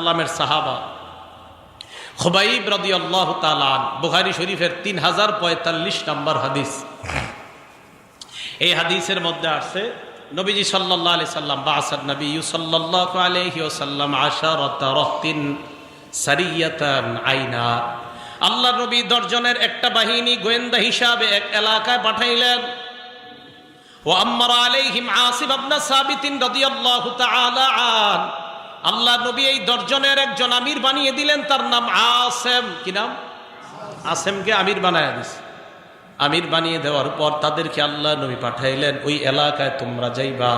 সাল্লামের সাহাবা খুবাইব রাদিয়াল্লাহু তাআলা আনহু, বুখারী শরীফের 3045 নম্বর হাদিস। এই হাদিসের মধ্যে আছে নবীজি সাল্লাল্লাহু আলাইহি সাল্লাম বাসাত নবী সাল্লাল্লাহু আলাইহি ওয়াসাল্লাম আশারাতা রাহতিন সারিয়াতান আইনা, আল্লাহর নবী 10 জনের একটা বাহিনী গোয়েন্দা হিসাবে এক এলাকায় পাঠাইলেন। ওয়া আম্মারা আলাইহিম আসিব ইবনে সাবিত রাদিয়াল্লাহু তাআলা আন, আল্লাহ নবী এই 10 জনের একজন আমির বানিয়ে দিলেন, তার নাম আসেম। কি নাম? আসেমকে আমির বানায়া দিস। আমির বানিয়ে দেওয়ার পর তাদেরকে আল্লাহ নবী পাঠাইলেন, ওই এলাকায় তোমরা যাইবা।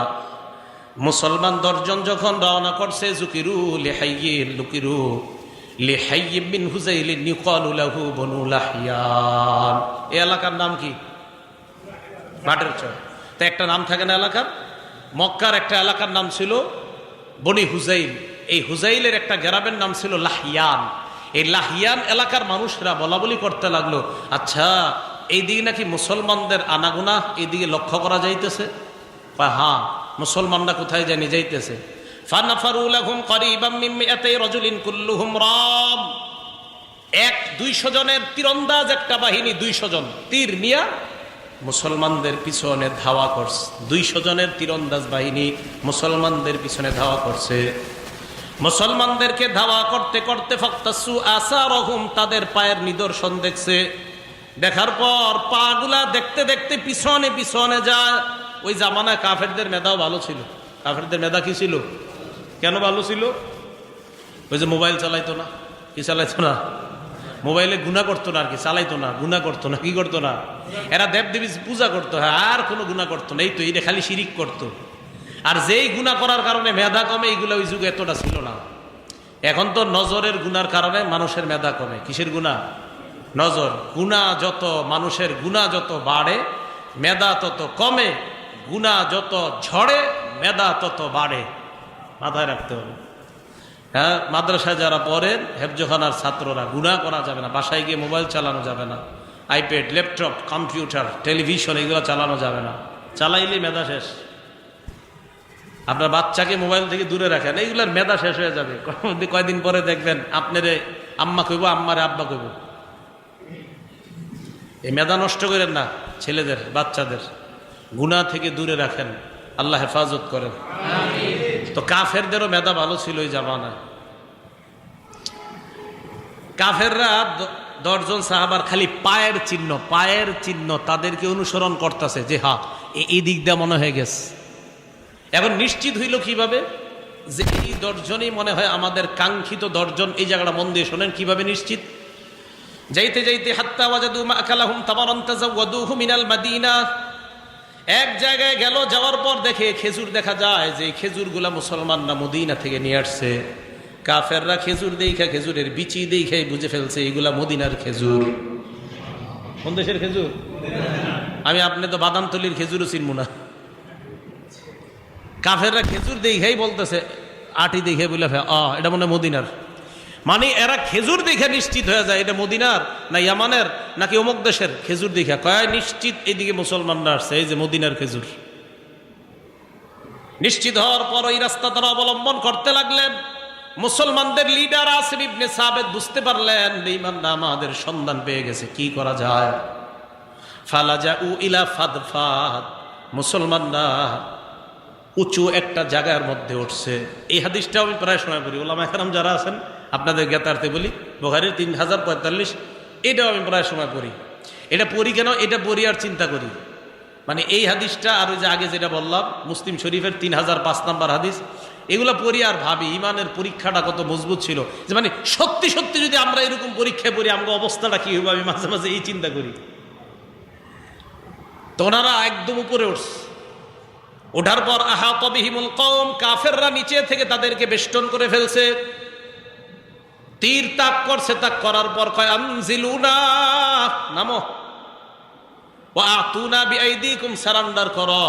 মুসলমান 10 জন যখন রওনা করছে, জুকিরু লিহাইয়িন লুকিরু লিহাইয়্যিম মিন হুযাইলিন ইউকালু লাহু বনু লাহইয়ান। এই এলাকার নাম কি? ভাটের চর। তো একটা নাম থাকে না এলাকার? মক্কার একটা এলাকার নাম ছিল বনি হুযাইল। এই হুযাইলের একটা গ্রামের নাম ছিল লাহইয়ান। এই লাহইয়ান এলাকার মানুষরা বলা বলি করতে লাগলো, আচ্ছা এইদিকে নাকি মুসলমানদের আনাগুনা এইদিকে লক্ষ্য করা যাইতেছে। হ্যাঁ, মুসলমানরা কোথায় জানি যাইতেছে। ফানাফারু লাহুম করিবাম মিন মিআতাই রাজুলিন কুল্লুহুম রাম, 200 জনের তীরন্দাজ একটা বাহিনী, 200 জন তীর নিয়া মুসলমানদের পিছনে ধাওয়া করছে। 200 জনের তীরন্দাজ বাহিনী মুসলমানদের পিছনে ধাওয়া করছে। মুসলমানদেরকে ধাওয়া করতে করতে ফাক্তাসু আসারহুম, তাদের পায়ের নিদর্শন দেখছে। দেখার পর পাগুলা দেখতে দেখতে পিছনে পিছনে যায়। ওই জামানায় কাফেরদের মেধাও ভালো ছিল। কাফেরদের মেধা কি ছিল? কেন ভালো ছিল? ওই যে মোবাইল চালাইতো না, কি চালাইতো না, মোবাইলে গুনাহ করতো না, আর কি চালাইতো না, গুনাহ করতো না, কি করতো না, এরা দেবদেবী পূজা করতো, হ্যাঁ, আর কোনো গুনাহ করতো না। এই তো এটা খালি শিরিক করতো। আর যেই গুনাহ করার কারণে মেধা কমে, এইগুলো ওই যুগে এতটা ছিল না। এখন তো নজরের গুনার কারণে মানুষের মেধা কমে। কিসের গুনাহ? নজর। গুনাহ যত, মানুষের গুনাহ যত বাড়ে মেধা তত কমে, গুনাহ যত ঝড়ে মেধা তত বাড়ে। মাথায় রাখতে হবে। হ্যাঁ, মাদ্রাসায় যারা পড়েন, হেফজখানার ছাত্ররা, গুনাহ করা যাবে না, বাসায় গিয়ে মোবাইল চালানো যাবে না, আইপ্যাড, ল্যাপটপ, কম্পিউটার, টেলিভিশন এগুলো চালানো যাবে না। চালাইলে মেধা শেষ। আপনার বাচ্চাকে মোবাইল থেকে দূরে রাখেন, এইগুলোর মেধা শেষ হয়ে যাবে। কয়দিন পরে দেখবেন আপনারে আম্মা কইব, আম্মারে আব্বা কইব। এই মেধা নষ্ট করেন না ছেলেদের, বাচ্চাদের। গুনাহ থেকে দূরে রাখেন, আল্লাহ হেফাজত করেন। তো কাফেরদেরও মেধা ভালো ছিল ওই জামানায়। কাফেররা 10 জন সাহাবার খালি পায়ের চিহ্ন তাদেরকে অনুসরণ করতেছে, যে হ্যাঁ এই দিক দিয়ে মনে হয়ে গেছে। এখন নিশ্চিত হইল কিভাবে যে এই 10 জনই মনে হয় আমাদের কাঙ্ক্ষিত 10 জন। এই জায়গাটা মন দিয়ে শোনেন কিভাবে নিশ্চিত। যাইতে যাইতে হাত্তা ওয়াজাদু মাআকালাহুম তামারান তাযাওয়াদুহু মিনাল মাদিনা, এক জায়গায় গেল, যাওয়ার পর দেখে খেজুর দেখা যায়, যে খেজুরগুলা মুসলমানরা মদিনা থেকে নিয়ে আসছে। কাফেররা খেজুর দেখা, খেজুরের বিচি দেখাই বুঝে ফেলছে এগুলা মদিনার খেজুর। কোন দেশের খেজুর? আমি আপনি তো বাদামতলির খেজুরও চিনব না। কাফেররা খেজুর দেখাই বলতেছে, আটি দেখে বলে এটা মনে মদিনার। মানে এরা খেজুর দেখে নিশ্চিত হয়ে যায় এটা মদিনার না ইয়ামানের নাকি অমুক দেশের খেজুর দেখে কয় নিশ্চিত এইদিকে মুসলমানরা আসছে, এই যে মদিনার খেজুর। নিশ্চিত হওয়ার পর ওই রাস্তা তারা অবলম্বন করতে লাগলেন। মুসলমানদের লিডার আসিব ইবনে সাবিত বুঝতে পারলেন বেঈমানরা আমাদের সন্ধান পেয়ে গেছে, কি করা যায়। ফালাজাউ ইলা ফাদফাদ, মুসলমানরা উঁচু একটা জায়গার মধ্যে উঠছে। এই হাদিসটাও আমি প্রায় সময় পড়ি, ওলামা কেরাম যারা আছেন আপনাদের জ্ঞাতার্থে বলি, বুখারীর 3045, এটাও আমি প্রায় সময় পড়ি। এটা পড়ি কেন? এটা পড়ি আর চিন্তা করি, মানে এই হাদিসটা আর ওই যে আগে যেটা বললাম মুসলিম শরীফের 3005 নম্বর হাদিস, এগুলো পড়ি আর ভাবি ইমানের পরীক্ষাটা কত মজবুত ছিল। যে মানে সত্যি সত্যি যদি আমরা এরকম পরীক্ষায় পড়ি আমাদের অবস্থাটা কি হবে, আমি মাঝে মাঝে এই চিন্তা করি। তো ওনারা একদম উপরে উঠছে। ওঠার পর আহাত বিহিমুল কওম, কাফেররা নিচে থেকে তাদেরকে বেষ্টন করে ফেলছে। তীর তাক করছে, তাক করার পর কয় আনজিলুনা, নামো, ওয়া আতুনা বিআইদিকুম, সারেন্ডার করো,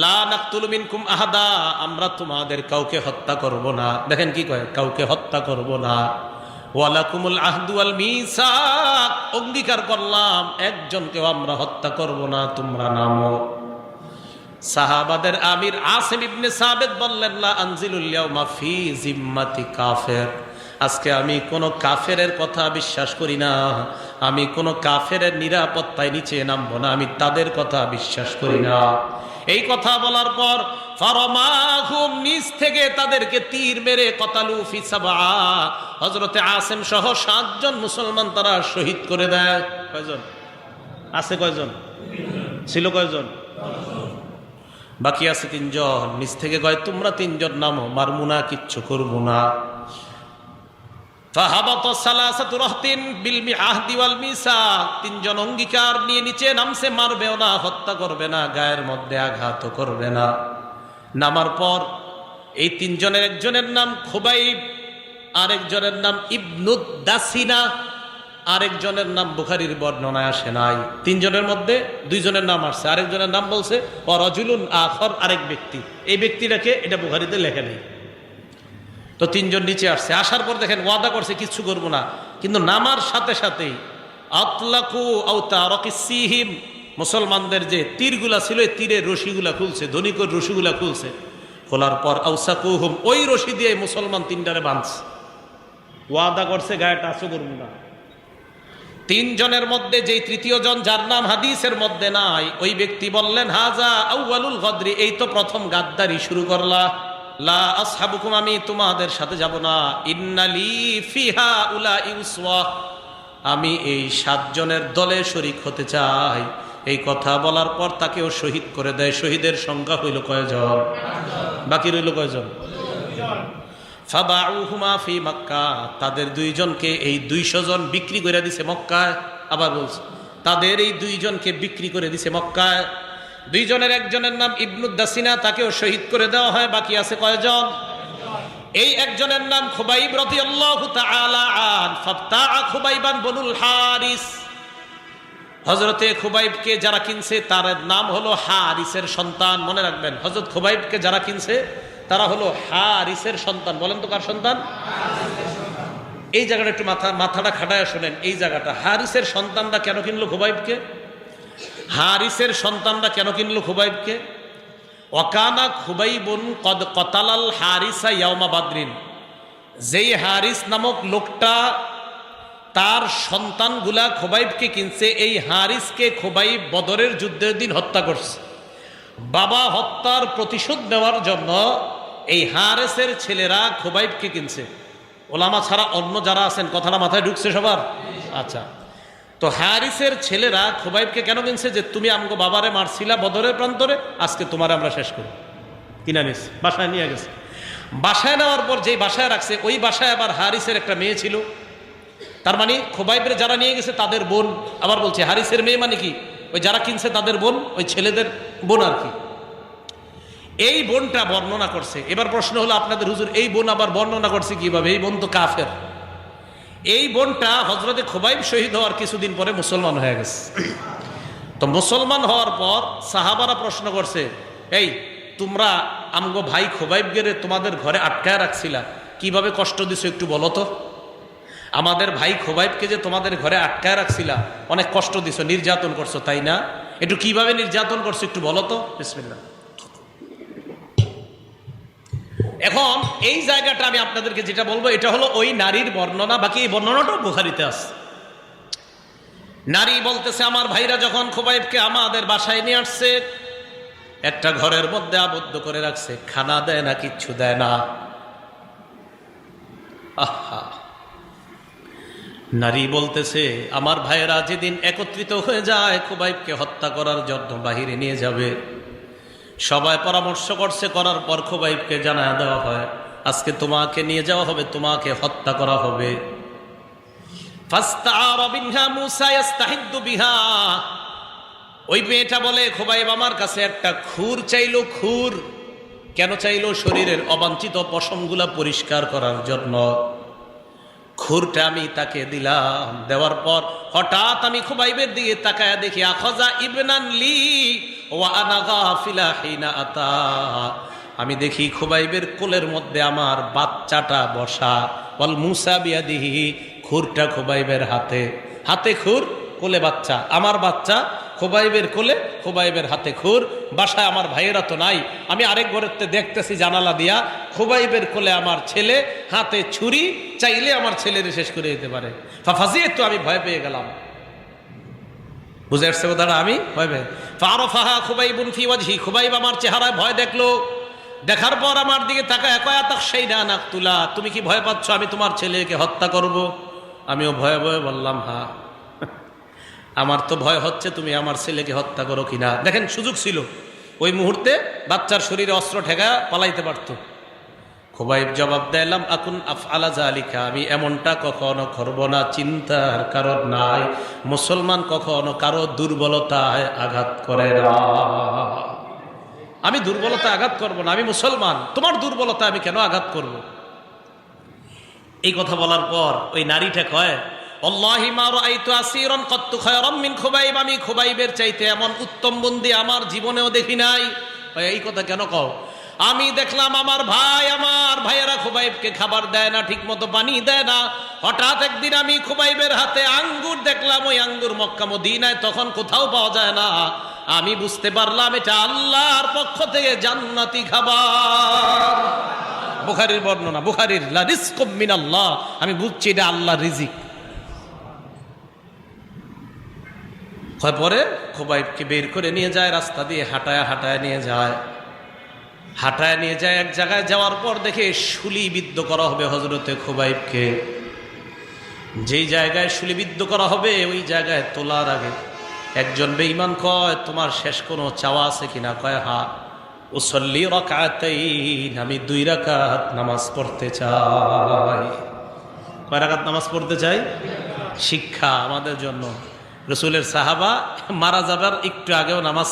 লা নাকতুলু মিনকুম আহাদা, আমরা তোমাদের কাউকে হত্যা করব না। দেখেন কি কয়, কাউকে হত্যা করব না। ওয়ালাকুমুল আহদু ওয়াল মিসাক, অঙ্গীকার করলাম একজনকেও আমরা হত্যা করব না, তোমরা নামো। সাহাবাদের আমির আসিম ইবনে সাবিত বললেন, লা আনজিলুল ইয়াউমা ফি জিম্মাতি কাফের, আজকে আমি কোন কাফেরের কথা বিশ্বাস করি না, আমি কোন কাফেরের নিরাপত্তায় নিচে নামবো না, আমি তাদের কথা বিশ্বাস করি না। এই কথা বলার পর ফারামাহুম, নিচ থেকে তাদেরকে তীর মেরে কতালু ফি সাবআ, হযরতে আসিম সহ 7 জন মুসলমান তারা শহীদ করে দেয়। কয়জন আছে? কয়জন ছিল? কয়জন? বাকি আছে 3 জন। নিচ থেকে কয় তোমরা 3 জন নামো, মারমু না, কিচ্ছু করবো না। ফাহাবাত সালাসাতু রাহতিন বিল মিআহদি ওয়াল মিসাক, 3 জন অঙ্গীকার নিয়ে নিচে নামছে, মারবেও না, হত্যা করবে না, গায়ের মধ্যে আঘাত করবে না। নামার পর এই 3 জনের একজনের নাম খুবাইব, আরেকজনের নাম ইবনুদ দাসিনা, আরেকজনের নাম বুখারীর বর্ণনায় আসে নাই। 3 জনের মধ্যে 2 জনের নাম আসছে, আরেকজনের নাম বলছে ওয়া রাজুলুন আখর, আরেক ব্যক্তি। এই ব্যক্তিটাকে এটা বুখারীতে লেখা নেই। তো 3 জন নিচে আসছে, আসার পর দেখেন ওয়াদা করছে কিচ্ছু করবো না, কিন্তু নামার সাথে সাথেই আতলাকু আও তারাকিসিহিম, মুসলমানদের যে তীরগুলা ছিল এই তীরের রশিগুলা খুলছে, ধনিকর রশিগুলা খুলছে। খোলার পর আউসাকুহুম, ওই রশি দিয়ে মুসলমান 3টারে বাঁধছে। ওয়াদা করছে গায়ে টাচও করবো না। 3 জনের মধ্যে যেই 3য় জন, যার নাম হাদিসের মধ্যে নাই, ওই ব্যক্তি বললেন, হাজা আউয়ালুল গদরি, এই তো প্রথম গাদ্দারি শুরু করলা। লা আসহাবুকুম, আমি তোমাদের সাথে যাব না। ইন্নালি ফিহা উলাই উসওয়া, আমি এই 7 জনের দলে শরীক হতে চাই। এই কথা বলার পর তাকেও শহীদ করে দেয়। শহীদের সংখ্যা হইল কয়জন? বাকি রইল কয়জন? ফাবাউহুমা ফি মক্কা, তাদের 2 জনকে এই 200 জন বিক্রি করে দিছে মক্কায়। আবার বলছে তাদের এই 2 জনকে বিক্রি করে দিছে মক্কায়। 2 জনের একজনের নাম ইবনুদ দাসিনা, তাকেও শহীদ করে দেওয়া হয়। বাকি আছে কয়জন? এই একজনের নাম খুবাইব রাদিয়াল্লাহু তাআলা আন, ফাবতাআ খুবাইবান বনুল হারিস। হযরতে খুবাইবকে যারা কিনছে তার নাম হলো হারিসের সন্তান। মনে রাখবেন, হযরত খুবাইবকে যারা কিনছে তারা হলো হারিসের সন্তান। বলেন তো কার সন্তান? এই জায়গাটা একটু মাথাটা খাটায় শোনেন। এই জায়গাটা, হারিসের সন্তানরা কেন কিনলো খুবাইবকে? হারিসের সন্তানরা কেন কিনলো খুবাইবকে? ওয়াকানা খুবাইবুন কদ কতালাল হারিসা ইয়াউমা বাদরিন, যেই হারিস নামক লোকটা তার সন্তানগুলা খুবাইবকে কিনছে, এই হারিসকে খুবাইব বদরের যুদ্ধের দিন হত্যা করছে। বাবা হত্যার প্রতিশোধ নেওয়ার জন্য এই হারিসের ছেলেরা খুবাইবকে কিনছে। ওলামা ছাড়া অন্য যারা আছেন, কথাটা মাথায় ঢুকছে সবার? আচ্ছা, তো হারিসের ছেলেরা খুবাইবকে কেন কিনছে? যে তুমি আমগো বাবারে মারছিলা বদরের প্রান্তরে, আজকে তোমার আমরা শেষ করি। কিনা নিস, বাসায় নিয়ে গেছে। বাসায় নেওয়ার পর যেই বাসায় রাখছে, ওই বাসায় আবার হারিসের একটা মেয়ে ছিল। তার মানে খুবাইবের যারা নিয়ে গেছে তাদের বোন। আবার বলছে হারিসের মেয়ে মানে কি? ওই যারা কিনছে তাদের বোন, ওই ছেলেদের বোন আর কি। এই বোনটা বর্ণনা করছে। এবার প্রশ্ন হলো আপনাদের, হুজুর এই বোন আবার বর্ণনা করছে কিভাবে? এই বোন তো কাফের। এই বোনটা হযরতে খুবাইব শহীদ হওয়ার কিছুদিন পরে মুসলমান হয়ে গেছে। তো মুসলমান হওয়ার পর সাহাবারা প্রশ্ন করছে, এই তোমরা আমগো ভাই খুবাইব গেরে তোমাদের ঘরে আটকায় রাখছিলা, কিভাবে কষ্ট দিছো একটু বলো তো। আমাদের ভাই খুবাইবকে যে তোমাদের ঘরে আটকায় রাখছিলা, অনেক কষ্ট দিছো, নির্যাতন করছো, তাই না? একটু কিভাবে নির্যাতন করছো একটু বলো তো। বিসমিল্লাহ। এখন এই জায়গাটা আমি আপনাদেরকে যেটা বলবো, এটা হলো ওই নারীর বর্ণনা। বাকি এই বর্ণনাটাও বুখারীতে আছে। নারী বলতেছে, আমার ভাইরা যখন খুবাইবকে আমাদের বাসায় নিয়ে আসছে, একটা ঘরের মধ্যে আবদ্ধ করে রাখছে, খানা দেয় না, কিচ্ছু দেয় না। আহা, নারী বলতেছে, আমার ভাইয়েরা যেদিন একত্রিত হয়ে যায় খুবাইবকে হত্যা করার জন্য বাহিরে নিয়ে যাবে, সবাই পরামর্শ করছে, করার পর খুবাইবকে জানায় দেওয়া হয়, আজকে তোমাকে নিয়ে যাওয়া হবে, তোমাকে হত্যা করা হবে। ফাস্তাআরা বিনহা মূসা ইস্তাহিদ্দু বিহা, ওই মেয়েটা বলে, খুবাইব আমার কাছে একটা খুর চাইলো। খুর কেন চাইলো? শরীরের অবাঞ্ছিত পশমগুলা পরিষ্কার করার জন্য। খুরটা আমি তাকে দিলাম। দেওয়ার পর হঠাৎ আমি খুবাইবের দিকে তাকায়া দেখি, আখাযা ইবনান লি ওয়া আনা গাফিলা হিনা আতা, আমি দেখি খুবাইবের কোলের মধ্যে আমার বাচ্চাটা বসা। ওয়াল মূসা বিয়াদিহি, খুরটা খুবাইবের হাতে। হাতে খুর, কোলে বাচ্চা। আমার বাচ্চা খোবাইবের কোলে, খোবাইবের হাতে খুর। বাসায় আমার ভাইয়েরা তো নাই, আমি আরেক ঘরের দেখতেছি জানালা দিয়া, খোবাইবের কোলে আমার ছেলে, হাতে ছুরি, চাইলে আমার ছেলের শেষ করে দিতে পারে। ফাফাজি তো আমি ভয় পেয়ে গেলাম। বুঝে আসছে কথাটা? আমি ভয় পেয়ে ফারফাহা খুবাইবুন ফি ওয়াজহি, খুবাইব আমার চেহারায় ভয় দেখলো। দেখার পর আমার দিকে তাকায়, কয়া তাখশাইনা নাকতুলা, তুমি কি ভয় পাচ্ছ আমি তোমার ছেলেকে হত্যা করব? আমিও ভয়ে ভয়ে বললাম, হ্যাঁ আমার তো ভয় হচ্ছে তুমি আমার ছেলেকে হত্যা করো কিনা। দেখেন সুযোগ ছিল, ওই মুহূর্তে বাচ্চার শরীরে অস্ত্র ঠেকা পালাইতে পারতো। খুবাইব জবাব দিলাম, আকুন আফআলা যালিকা, আমি এমনটা কখনো করব না, চিন্তার কারণ নাই। মুসলমান কখনো কারো দুর্বলতায় আঘাত করে না। আমি দুর্বলতা আঘাত করব না, আমি মুসলমান, তোমার দুর্বলতা আমি কেন আঘাত করব? এই কথা বলার পর ওই নারীটা কয়, আল্লাহি মা রাআইতু আসীরান কাত্তু খায়রাম মিন খুবাইব, আমি খুবাইবের চাইতে এমন উত্তম বন্দী আমার জীবনেও দেখি নাই। এই কথা কেন কও? আমি দেখলাম আমার ভাইয়েরা খুবাইবকে খাবার দেয় না, ঠিক মতো পানি দেয় না। হঠাৎ একদিন আমি খুবাইবের হাতে আঙ্গুর দেখলাম, ওই আঙ্গুর মক্কা মদিনায় তখন কোথাও পাওয়া যায় না। আমি বুঝতে পারলাম এটা আল্লাহর পক্ষ থেকে জান্নাতি খাবার। বুখারীর বর্ণনা, বুখারীর লা রিজকুম মিনাল্লাহ, আমি বুঝছি এটা আল্লাহর রিজিক। পরে খুবাইবকে বের করে নিয়ে যায়, রাস্তা দিয়ে হাঁটায় নিয়ে যায়। এক জায়গায় যাওয়ার পর দেখে শুলিবিদ্ধ করা হবে হযরতে খুবাইবকে। যেই জায়গায় শুলিবিদ্ধ করা হবে ওই জায়গায় তোলার আগে একজন বেঈমান কয়, তোমার শেষ কোনো চাওয়া আছে কিনা? কয়, হ্যাঁ, উসল্লি রাকাতাইন, আমি 2 রাকাত নামাজ পড়তে চাই। কয় রাকাত নামাজ পড়তে চাই? শিক্ষা আমাদের জন্য। রসুলের সাহাবা মারা যাবার একটু আগেও নামাজ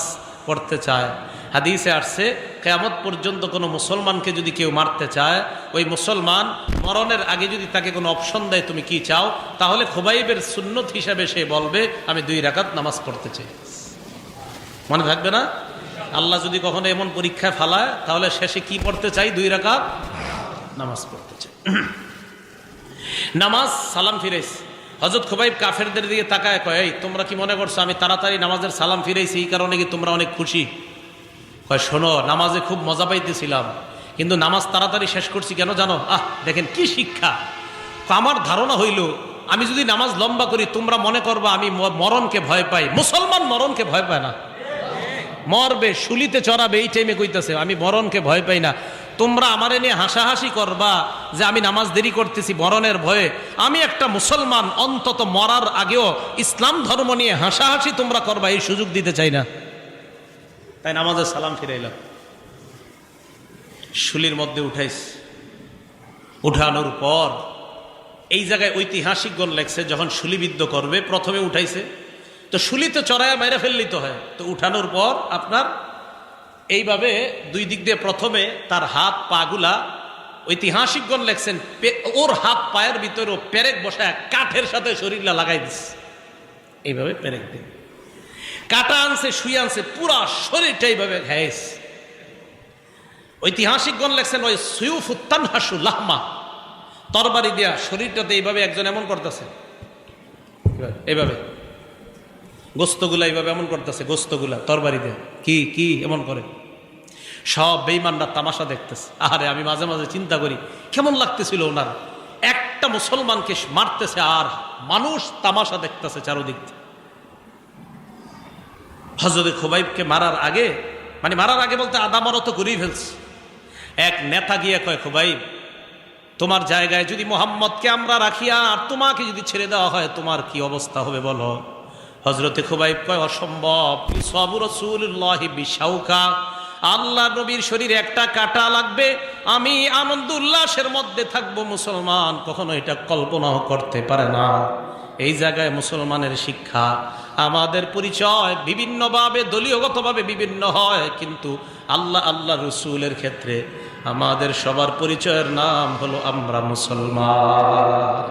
পড়তে চায়। হাদিসে আসছে, কিয়ামত পর্যন্ত কোনো মুসলমানকে যদি কেউ মারতে চায়, ওই মুসলমান মরণের আগে যদি তাকে কোনো অপশন দেয় তুমি কি চাও, তাহলে খুবাইবের সুন্নত হিসাবে সে বলবে আমি 2 রাকাত নামাজ পড়তে চাই। মনে থাকবে না? আল্লাহ যদি কখনো এমন পরীক্ষায় ফালায়, তাহলে শেষে কি পড়তে চাই? 2 রাকাত নামাজ পড়তে চাই। নামাজ সালাম ফিরাইস। হযরত খুবাইব কাফেরদের দিকে তাকায়, কয়, এই তোমরা কি মনে করছো আমি তাড়াতাড়ি নামাজের সালাম ফিরাইছি এই কারণে কি তোমরা অনেক খুশি? কয়, শোনো, নামাজে খুব মজা পাইতেছিলাম, কিন্তু নামাজ তাড়াতাড়ি শেষ করছি কেন জানো? দেখেন কি শিক্ষা। আমার ধারণা হইল আমি যদি নামাজ লম্বা করি তোমরা মনে করবা আমি মরণকে ভয় পাই। মুসলমান মরণকে ভয় পায় না, মরবে, শুলিতে চড়াবে, এই টাইমে কইতেছে আমি মরণকে ভয় পাই না। তোমরা আমারে নিয়ে হাসাহাসি করবা যে আমি নামাজ দেরি করতেছি মরণের ভয়ে। আমি একটা মুসলমান, অন্তত মরার আগেও ইসলাম ধর্ম নিয়ে হাসাহাসি তোমরা করবা, এই সুযোগ দিতে চাই না। তাই নামাজের সালাম ফিরাইলাম। শুলির মধ্যে উঠাইস। উঠানোর পর এই জায়গায় ঐতিহাসিকগণ লেখছে, যখন শুলিবিদ্ধ করবে প্রথমে উঠাইছে, তো শুলিতে চড়ায় মেরে ফেললিত হয়, তো উঠানোর পর আপনার এইভাবে 2 দিক দিয়ে প্রথমে তার হাত পা গুলা, ঐতিহাসিকগণ লেখছেন ওর হাত পায়ের ভিতরে পেরেক বসায় কাঠের সাথে শরীরটা লাগাই দিচ্ছে, এইভাবে পেরেক দিয়ে কাটা আনছে, শুয়ে আনছে, পুরা শরীরটা এইভাবে ঘাইস। ঐতিহাসিকগণ লেখছেন ওই সুয়ুফুত তানহাসু লাহমা, তরবারি দিয়া শরীরটাতে এইভাবে একজন এমন করতেছে, এইভাবে গোস্তগুলা এইভাবে এমন করতেছে, গোস্তগুলা তরবারি দিয়ে কি কি এমন করে। সব বেঈমানরা তামাশা দেখতেছে। আরে আমি মাঝে মাঝে চিন্তা করি কেমন লাগতেছিল ওনার, একটা মুসলমানকে মারতেছে আর মানুষ তামাশা দেখতেছে চারদিক। হযরত খুবাইবকে মারার আগে, মানে মারার আগে বলতে আদা মরত করেই ফেলছে। এক নেতা গিয়ে কয়, খুবাইব, তোমার জায়গায় যদি মুহাম্মদকে আমরা রাখি আর তোমাকে যদি ছেড়ে দেওয়া হয় তোমার কি অবস্থা হবে বলো? হযরতে খুবাইব কয়, অসম্ভব, ইসাবু রাসূলুল্লাহি বিশাউকা, আল্লাহ নবীর শরীরে একটা কাটা লাগবে, আমি আনন্দ উল্লাসের মধ্যে থাকবো, মুসলমান কখনো এটা কল্পনাও করতে পারে না। এই জায়গায় মুসলমানের শিক্ষা, আমাদের পরিচয় বিভিন্নভাবে দলীয়গতভাবে বিভিন্ন হয়, কিন্তু আল্লাহ রসুলের ক্ষেত্রে আমাদের সবার পরিচয়ের নাম হলো আমরা মুসলমান।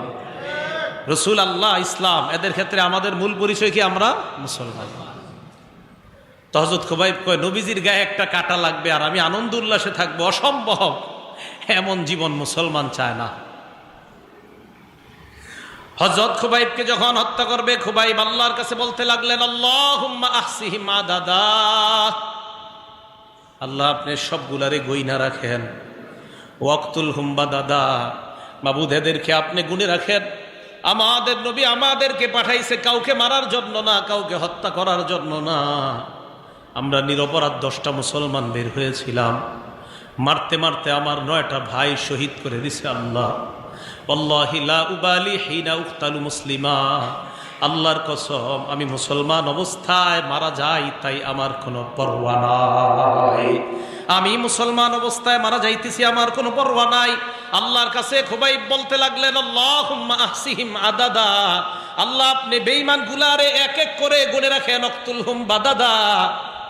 রসুল, আল্লাহ, ইসলাম, এদের ক্ষেত্রে আমাদের মূল পরিচয় কি? আমরা মুসলমান। তো হযরত খুবাইব কয়, নবীজির গায়ে একটা কাটা লাগবে আর আমি আনন্দ উল্লাসে থাকবো, অসম্ভব, এমন জীবন মুসলমান চায় না। হযরত খুবাইবকে যখন হত্যা করবে, খুবাইব আল্লাহর কাছে বলতে লাগলেন, আল্লাহুম্মা আহসিহিম আদাদা, আল্লাহ আপনি সবগুলারে গইনা রাখেন, ওয়াক্তুল হুম্বা দাদা, মাবুদ এদেরকে আপনি গুনে রাখেন। আমাদের নবী আমাদেরকে পাঠাইছে কাউকে মারার জন্য না, কাউকে হত্যা করার জন্য না। আমরা নিরপরাধ 10টা মুসলমান বের হয়েছিলাম, মারতে মারতে আমার 9টা ভাই শহীদ করে দিছে আল্লাহ। ওয়াল্লাহি লা উবালি হিনা উক্তালু মুসলিমা, আল্লাহর কসম আমি মুসলমান অবস্থায় মারা যাই তাই আমার কোনো পরোয়া নাই। আমি মুসলমান অবস্থায় মারা যাইতেছি, আমার কোনো পরোয়া নাই। আল্লাহর কাছে খুবাইব বলতে লাগলেন, আল্লাহুম্মা আহসিহিম আদাদা, আল্লাহ আপনি বেঈমান গুলারে এক এক করে গুনে রাখেন, ওয়াক্তুলহুম বাদাদা,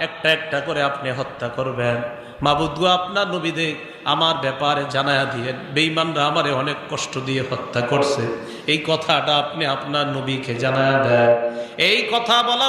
একটা একটা করে আপনি হত্যা করবেন। মাবুদ গো, আপনার নবীদের আমার ব্যাপারে জানায়া দিয়েন, বেঈমানরা আমারে অনেক কষ্ট দিয়ে হত্যা করছে, এই কথাটা আপনি আপনার নবীকে জানায়া দেন। এই কথা বলা